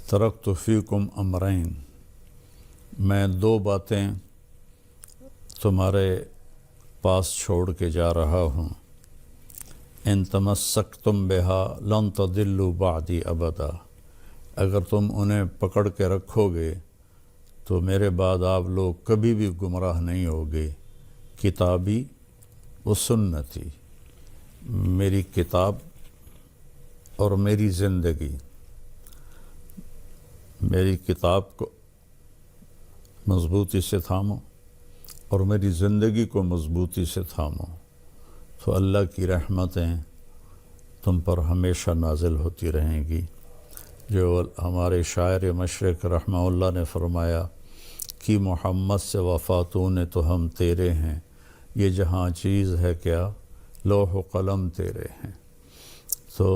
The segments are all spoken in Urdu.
ترکت فیکم امرین، میں دو باتیں تمہارے پاس چھوڑ کے جا رہا ہوں، ان تمسکتم بہا لن تضلوا بعدی ابدا، اگر تم انہیں پکڑ کے رکھو گے تو میرے بعد آپ لوگ کبھی بھی گمراہ نہیں ہوگے۔ کتابی و سنتی، میری کتاب اور میری زندگی، میری کتاب کو مضبوطی سے تھامو اور میری زندگی کو مضبوطی سے تھامو، تو اللہ کی رحمتیں تم پر ہمیشہ نازل ہوتی رہیں گی۔ جو ہمارے شاعر مشرق رحمہ اللہ نے فرمایا کہ محمد سے وفاتوں نے تو ہم تیرے ہیں، یہ جہاں چیز ہے کیا لوح و قلم تیرے ہیں۔ تو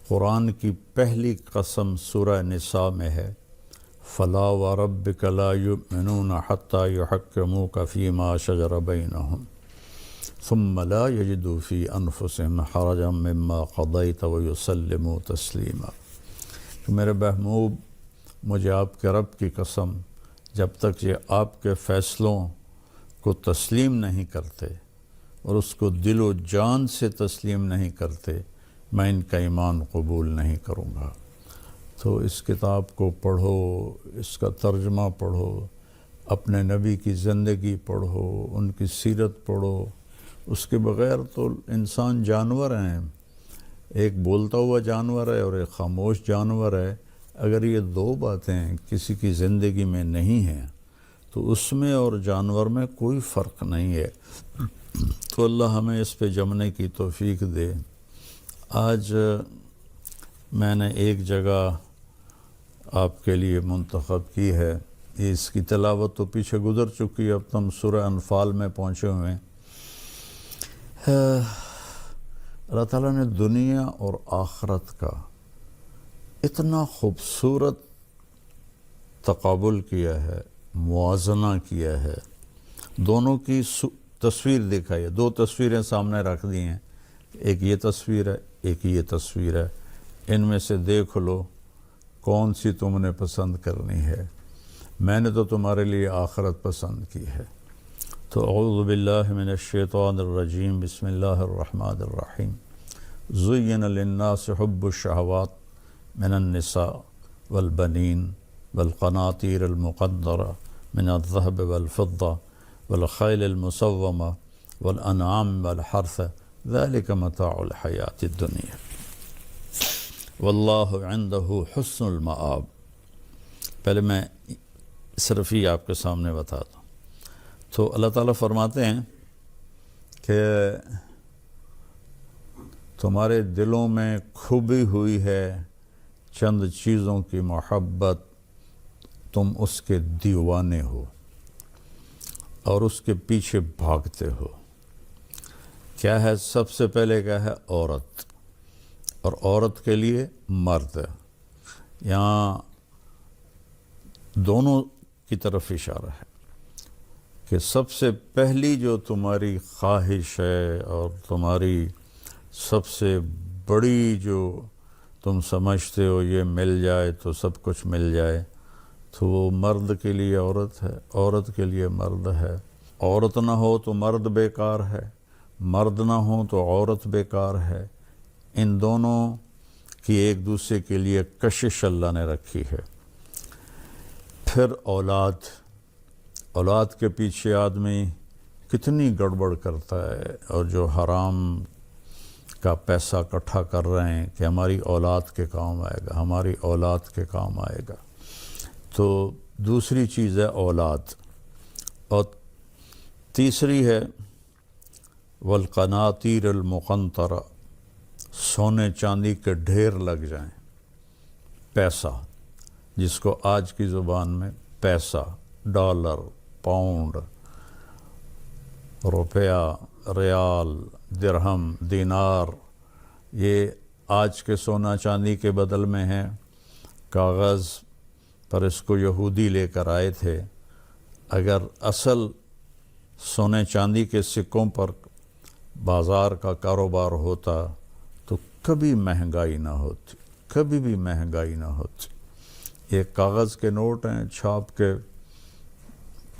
قرآن کی پہلی قسم سورہ نساء میں ہے، فلا وربک لا یؤمنون حتی یحکموک فیما شجر بینہم ثم لا یجدوا فی انفسہم حرجا مما قضیت ویسلموا تسلیما۔ کہ میرے محبوب، مجھے آپ کے رب کی قسم، جب تک یہ آپ کے فیصلوں کو تسلیم نہیں کرتے اور اس کو دل و جان سے تسلیم نہیں کرتے، میں ان کا ایمان قبول نہیں کروں گا۔ تو اس کتاب کو پڑھو، اس کا ترجمہ پڑھو، اپنے نبی کی زندگی پڑھو، ان کی سیرت پڑھو۔ اس کے بغیر تو انسان جانور ہیں، ایک بولتا ہوا جانور ہے اور ایک خاموش جانور ہے۔ اگر یہ دو باتیں کسی کی زندگی میں نہیں ہیں تو اس میں اور جانور میں کوئی فرق نہیں ہے۔ تو اللہ ہمیں اس پہ جمنے کی توفیق دے۔ آج میں نے ایک جگہ آپ کے لیے منتخب کی ہے، اس کی تلاوت تو پیچھے گزر چکی ہے، اب تم سورہ انفال میں پہنچے ہوئے ہیں۔ اللہ تعالیٰ نے دنیا اور آخرت کا اتنا خوبصورت تقابل کیا ہے، موازنہ کیا ہے، دونوں کی تصویر دکھائی ہے۔ دو تصویریں سامنے رکھ دی ہیں، ایک یہ تصویر ہے، ایک یہ تصویر ہے، ان میں سے دیکھ لو کون سی تم نے پسند کرنی ہے۔ میں نے تو تمہارے لیے آخرت پسند کی ہے۔ تو اعوذ باللہ من الشیطان الرجیم، بسم اللہ الرحمن الرحیم۔ زین للناس حب الشہوات من النساء والبنین والقناطیر المقنطرہ من الذہب والفضہ والخیل المسومہ والانعام والحرث ذلک متاع الحیاۃ الدنیا واللہ عندہ حسن المآب۔ پہلے میں صرف ہی آپ کے سامنے بتاتا ہوں۔ تو اللہ تعالیٰ فرماتے ہیں کہ تمہارے دلوں میں کھبی ہوئی ہے چند چیزوں کی محبت، تم اس کے دیوانے ہو اور اس کے پیچھے بھاگتے ہو۔ کیا ہے؟ سب سے پہلے کیا ہے؟ عورت، اور عورت کے لیے مرد۔ یہاں دونوں کی طرف اشارہ ہے کہ سب سے پہلی جو تمہاری خواہش ہے اور تمہاری سب سے بڑی جو تم سمجھتے ہو یہ مل جائے تو سب کچھ مل جائے، تو وہ مرد کے لیے عورت ہے، عورت کے لیے مرد ہے۔ عورت نہ ہو تو مرد بیکار ہے، مرد نہ ہو تو عورت بیکار ہے۔ ان دونوں کی ایک دوسرے کے لیے کشش اللہ نے رکھی ہے۔ پھر اولاد، اولاد کے پیچھے آدمی کتنی گڑبڑ کرتا ہے، اور جو حرام کا پیسہ اکٹھا کر رہے ہیں کہ ہماری اولاد کے کام آئے گا، ہماری اولاد کے کام آئے گا۔ تو دوسری چیز ہے اولاد، اور تیسری ہے والقناطیر المقنطرہ، سونے چاندی کے ڈھیر لگ جائیں، پیسہ، جس کو آج کی زبان میں پیسہ، ڈالر، پاؤنڈ، روپیہ، ریال، درہم، دینار، یہ آج کے سونا چاندی کے بدل میں ہیں۔ کاغذ پر اس کو یہودی لے کر آئے تھے۔ اگر اصل سونے چاندی کے سکوں پر بازار کا کاروبار ہوتا تو کبھی مہنگائی نہ ہوتی، کبھی بھی مہنگائی نہ ہوتی. یہ کاغذ کے نوٹ ہیں چھاپ کے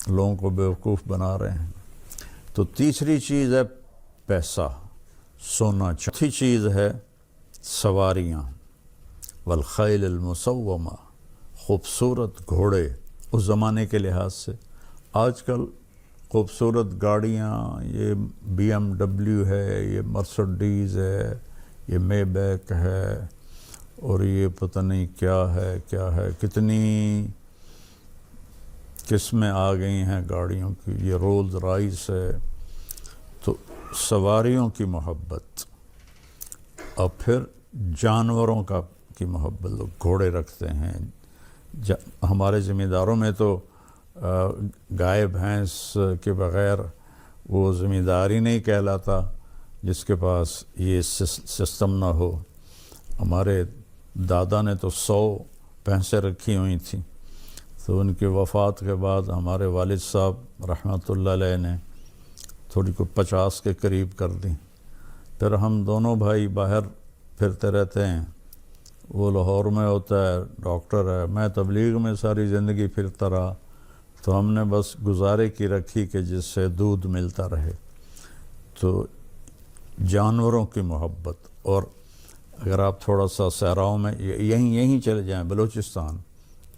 لوگوں کو بیوقوف بنا رہے ہیں. تو تیسری چیز ہے پیسہ، سونا. چوتھی چیز ہے سواریاں، والخیل المسومہ، خوبصورت گھوڑے. اس زمانے کے لحاظ سے آج کل خوبصورت گاڑیاں، یہ BMW ہے، یہ مرسڈیز ہے، یہ مے بیک ہے، اور یہ پتہ نہیں کیا ہے، کتنی قسمیں آ گئی ہیں گاڑیوں کی، یہ رولز رائس ہے. تو سواریوں کی محبت، اور پھر جانوروں کی محبت. لوگ گھوڑے رکھتے ہیں. ہمارے ذمہ داروں میں تو گائے بھینس کے بغیر وہ ذمہ داری نہیں کہلاتا جس کے پاس یہ سسٹم نہ ہو. ہمارے دادا نے تو 100 بھینسیں رکھی ہوئی تھیں. تو ان کی وفات کے بعد ہمارے والد صاحب رحمۃ اللہ علیہ نے تھوڑی کو 50 کے قریب کر دی. پھر ہم دونوں بھائی باہر پھرتے رہتے ہیں. وہ لاہور میں ہوتا ہے، ڈاکٹر ہے، میں تبلیغ میں ساری زندگی پھرتا رہا. تو ہم نے بس گزارے کی رکھی کہ جس سے دودھ ملتا رہے. تو جانوروں کی محبت. اور اگر آپ تھوڑا سا صحراؤں میں یہیں چلے جائیں، بلوچستان،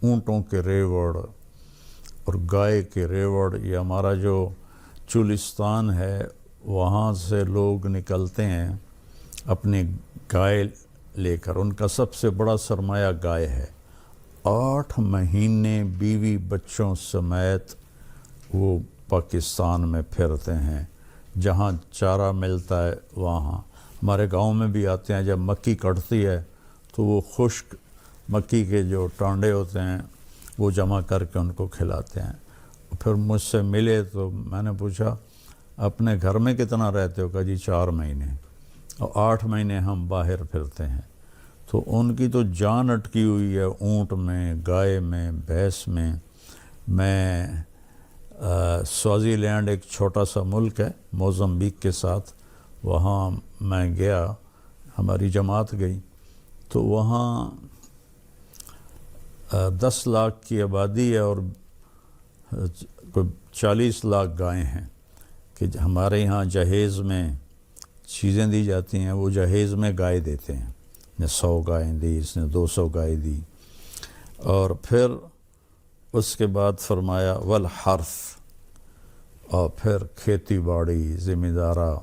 اونٹوں کے ریوڑ اور گائے کے ریوڑ. یہ ہمارا جو چولستان ہے وہاں سے لوگ نکلتے ہیں اپنی گائے لے کر. ان کا سب سے بڑا سرمایہ گائے ہے. 8 مہینے بیوی بچوں سمیت وہ پاکستان میں پھرتے ہیں. جہاں چارہ ملتا ہے وہاں. ہمارے گاؤں میں بھی آتے ہیں. جب مکئی کٹتی ہے تو وہ خشک مکئی کے جو ٹانڈے ہوتے ہیں وہ جمع کر کے ان کو کھلاتے ہیں. پھر مجھ سے ملے تو میں نے پوچھا اپنے گھر میں کتنا رہتے ہو؟ کہا جی 4 مہینے، اور 8 مہینے ہم باہر پھرتے ہیں. تو ان کی تو جان اٹکی ہوئی ہے اونٹ میں، گائے میں، بھینس میں. میں سوازی لینڈ ایک چھوٹا سا ملک ہے موزمبیق کے ساتھ، وہاں میں گیا، ہماری جماعت گئی. تو وہاں 10 لاکھ کی آبادی ہے اور کوئی 40 لاکھ گائیں ہیں. کہ ہمارے یہاں جہیز میں چیزیں دی جاتی ہیں، وہ جہیز میں گائے دیتے ہیں. نے 100 گائیں دی، اس نے 200 گائے دی. اور پھر اس کے بعد فرمایا والحرث، اور پھر کھیتی باڑی، ذمہ دارہ.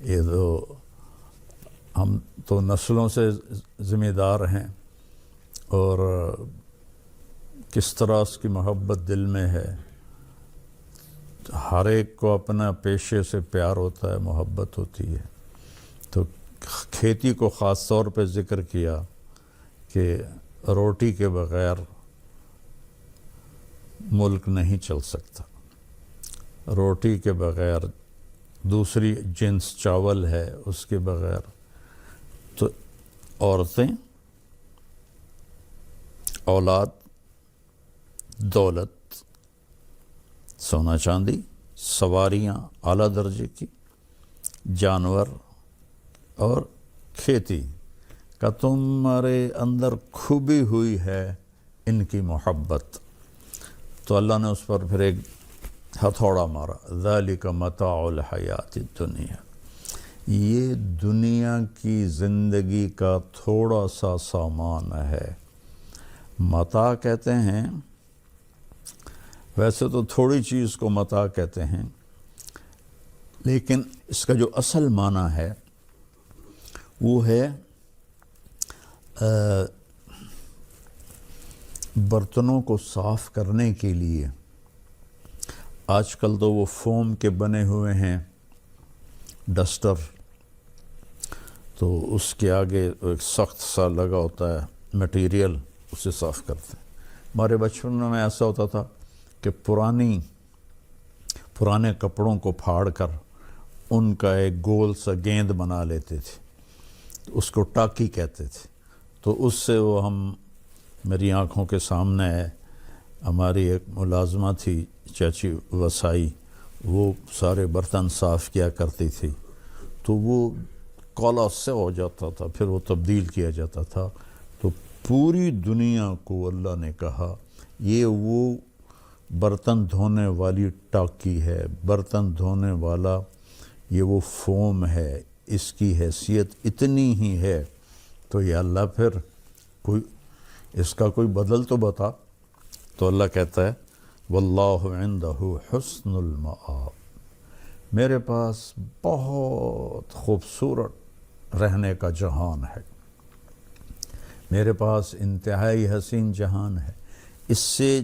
یہ ہم تو نسلوں سے ذمہ دار ہیں، اور کس طرح اس کی محبت دل میں ہے. ہر ایک کو اپنا پیشے سے پیار ہوتا ہے، محبت ہوتی ہے. تو کھیتی کو خاص طور پہ ذکر کیا کہ روٹی کے بغیر ملک نہیں چل سکتا. روٹی کے بغیر، دوسری جنس چاول ہے اس کے بغیر. تو عورتیں، اولاد، دولت، سونا چاندی، سواریاں اعلیٰ درجے کی، جانور اور کھیتی کا تمہارے اندر کھوبی ہوئی ہے ان کی محبت. تو اللہ نے اس پر پھر ایک ہتھوڑا مارا، ذالک متاع الحیات الدنیا. یہ دنیا کی زندگی کا تھوڑا سا سامان ہے. متاع کہتے ہیں، ویسے تو تھوڑی چیز کو متاع کہتے ہیں، لیکن اس کا جو اصل معنی ہے وہ ہے برتنوں کو صاف کرنے کے لیے. آج کل تو وہ فوم کے بنے ہوئے ہیں ڈسٹر، تو اس کے آگے ایک سخت سا لگا ہوتا ہے مٹیریل، اسے صاف کرتے ہیں. ہمارے بچپن میں ایسا ہوتا تھا کہ پرانے کپڑوں کو پھاڑ کر ان کا ایک گول سا گیند بنا لیتے تھے، اس کو ٹاکی کہتے تھے. تو اس سے وہ میری آنکھوں کے سامنے ہے، ہماری ایک ملازمہ تھی چاچی وسائی، وہ سارے برتن صاف کیا کرتی تھی. تو وہ کالا سے ہو جاتا تھا، پھر وہ تبدیل کیا جاتا تھا پوری دنیا کو اللہ نے کہا یہ وہ برتن دھونے والی ٹاکی ہے، برتن دھونے والا یہ وہ فوم ہے، اس کی حیثیت اتنی ہی ہے، تو یا اللہ پھر کوئی اس کا کوئی بدل تو بتا۔ تو اللہ کہتا ہے واللہ عندہ حسن المآب، میرے پاس بہت خوبصورت رہنے کا جہان ہے، میرے پاس انتہائی حسین جہان ہے، اس سے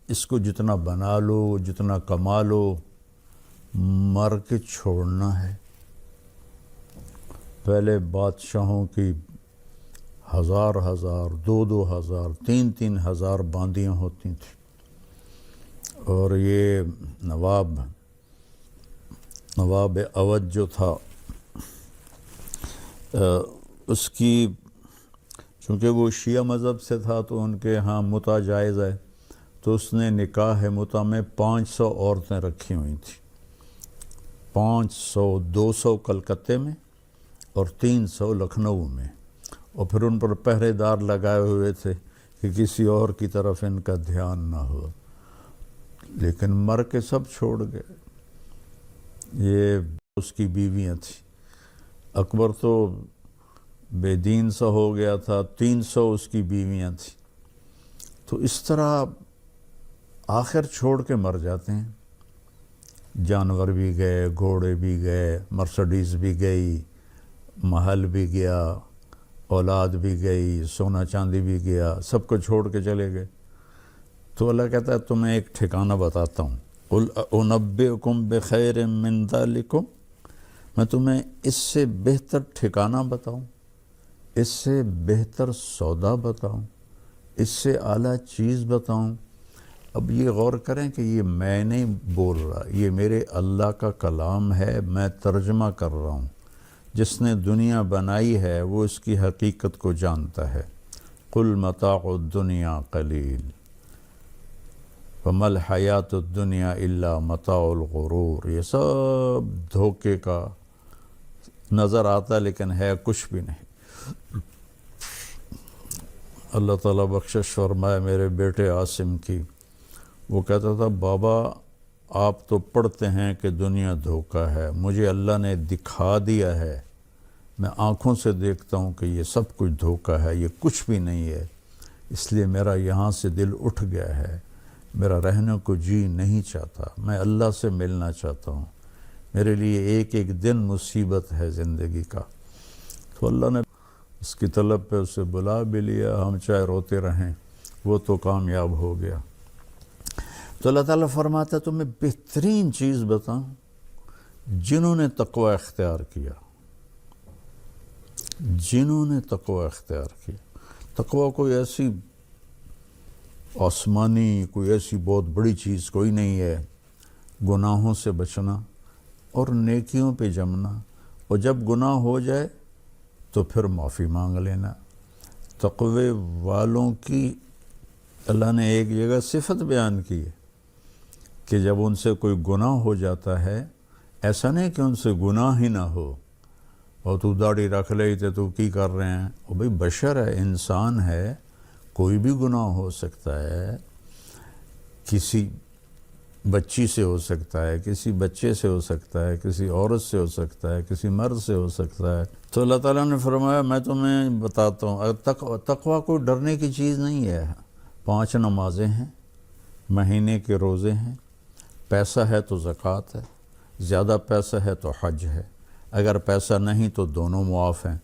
اس کو جتنا بنا لو، جتنا کما لو، مر کے چھوڑنا ہے۔ پہلے بادشاہوں کی 1000 2,000 3,000 باندیاں ہوتی تھیں، اور یہ نواب اودھ جو تھا اس کی، چونکہ وہ شیعہ مذہب سے تھا تو ان کے ہاں متع جائز ہے، تو اس نے نکاح متع میں 500 عورتیں رکھی ہوئی تھیں، 500 200 کلکتے میں اور 300 لکھنؤ میں، اور پھر ان پر پہرے دار لگائے ہوئے تھے کہ کسی اور کی طرف ان کا دھیان نہ ہو، لیکن مر کے سب چھوڑ گئے۔ یہ اس کی بیویاں تھیں۔ اکبر تو بے دین سا ہو گیا تھا، 300 اس کی بیویاں تھیں۔ تو اس طرح آخر چھوڑ کے مر جاتے ہیں، جانور بھی گئے، گھوڑے بھی گئے، مرسڈیز بھی گئی، محل بھی گیا، اولاد بھی گئی، سونا چاندی بھی گیا، سب کو چھوڑ کے چلے گئے۔ تو اللہ کہتا ہے تمہیں ایک ٹھکانہ بتاتا ہوں، قُلْ أُنَبِّئُكُمْ بِخَيْرٍ مِّن ذَلِكُمْ، میں تمہیں اس سے بہتر ٹھکانہ بتاؤں، اس سے بہتر سودا بتاؤں، اس سے اعلیٰ چیز بتاؤں۔ اب یہ غور کریں کہ یہ میں نہیں بول رہا، یہ میرے اللہ کا کلام ہے، میں ترجمہ کر رہا ہوں۔ جس نے دنیا بنائی ہے وہ اس کی حقیقت کو جانتا ہے۔ قُلْ مَتَاعُ الدُّنْيَا قَلِيلٌ وَمَا الْحَيَاةُ الدُّنْيَا إِلَّا مَتَاعُ الْغُرُورِ، یہ سب دھوکے کا نظر آتا لیکن ہے کچھ بھی نہیں۔ اللہ تعالیٰ بخشش فرمائے میرے بیٹے عاصم کی، وہ کہتا تھا بابا آپ تو پڑھتے ہیں کہ دنیا دھوکہ ہے، مجھے اللہ نے دکھا دیا ہے، میں آنکھوں سے دیکھتا ہوں کہ یہ سب کچھ دھوکہ ہے، یہ کچھ بھی نہیں ہے، اس لیے میرا یہاں سے دل اٹھ گیا ہے، میرا رہنے کو جی نہیں چاہتا، میں اللہ سے ملنا چاہتا ہوں، میرے لیے ایک ایک دن مصیبت ہے زندگی کا۔ تو اللہ نے اس کی طلب پہ اسے بلا بھی لیا، ہم چاہے روتے رہیں، وہ تو کامیاب ہو گیا۔ تو اللہ تعالیٰ فرماتا ہے تمہیں بہترین چیز بتاؤں، جنہوں نے تقوی اختیار کیا، جنہوں نے تقوی اختیار کیا۔ تقوی کوئی ایسی آسمانی، کوئی ایسی بہت بڑی چیز کوئی نہیں ہے، گناہوں سے بچنا اور نیکیوں پہ جمنا، اور جب گناہ ہو جائے تو پھر معافی مانگ لینا۔ تقوی والوں کی اللہ نے ایک جگہ صفت بیان کی ہے کہ جب ان سے کوئی گناہ ہو جاتا ہے، ایسا نہیں کہ ان سے گناہ ہی نہ ہو، اور تو داڑھی رکھ لئی تے تو کی کر رہے ہیں، وہ بھئی بشر ہے، انسان ہے، کوئی بھی گناہ ہو سکتا ہے، کسی بچی سے ہو سکتا ہے، کسی بچے سے ہو سکتا ہے، کسی عورت سے ہو سکتا ہے، کسی مرد سے ہو سکتا ہے۔ تو اللہ تعالیٰ نے فرمایا میں تمہیں بتاتا ہوں، تقوی کوئی ڈرنے کی چیز نہیں ہے۔ 5 نمازیں ہیں، مہینے کے روزے ہیں، پیسہ ہے تو زکوٰۃ ہے، زیادہ پیسہ ہے تو حج ہے، اگر پیسہ نہیں تو دونوں معاف ہیں،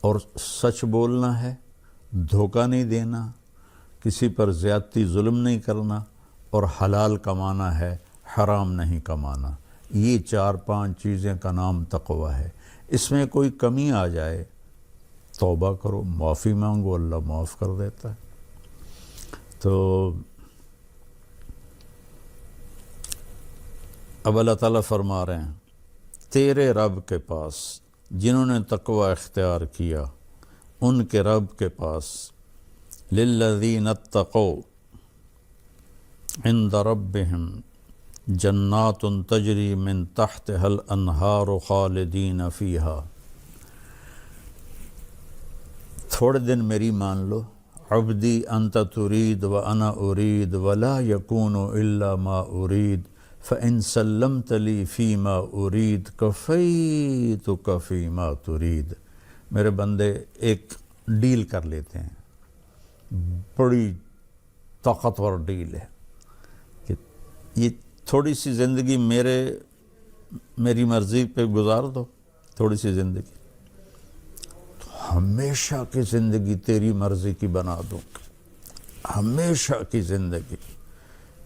اور سچ بولنا ہے، دھوکہ نہیں دینا، کسی پر زیادتی ظلم نہیں کرنا، اور حلال کمانا ہے، حرام نہیں کمانا۔ یہ 4-5 چیزیں کا نام تقوی ہے۔ اس میں کوئی کمی آ جائے توبہ کرو، معافی مانگو، اللہ معاف کر دیتا ہے۔ تو اب اللہ تعالیٰ فرما رہے ہیں تیرے رب کے پاس، جنہوں نے تقوی اختیار کیا ان کے رب کے پاس، للذین اتقوا عند ربهم جنات تجری من تحتها الانہار خالدین فیہا۔ تھوڑے دن میری مان لو، عبدی انت ترید و انا ارید ولا یکون الا ما ارید فان سلمت لی فیما ارید کفیتک فیما ترید۔ میرے بندے ایک ڈیل کر لیتے ہیں، بڑی طاقتور ڈیل ہے کہ یہ تھوڑی سی زندگی میری مرضی پہ گزار دو، تھوڑی سی زندگی، تو ہمیشہ کی زندگی تیری مرضی کی بنا دوں، ہمیشہ کی زندگی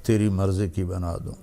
تیری مرضی کی بنا دوں۔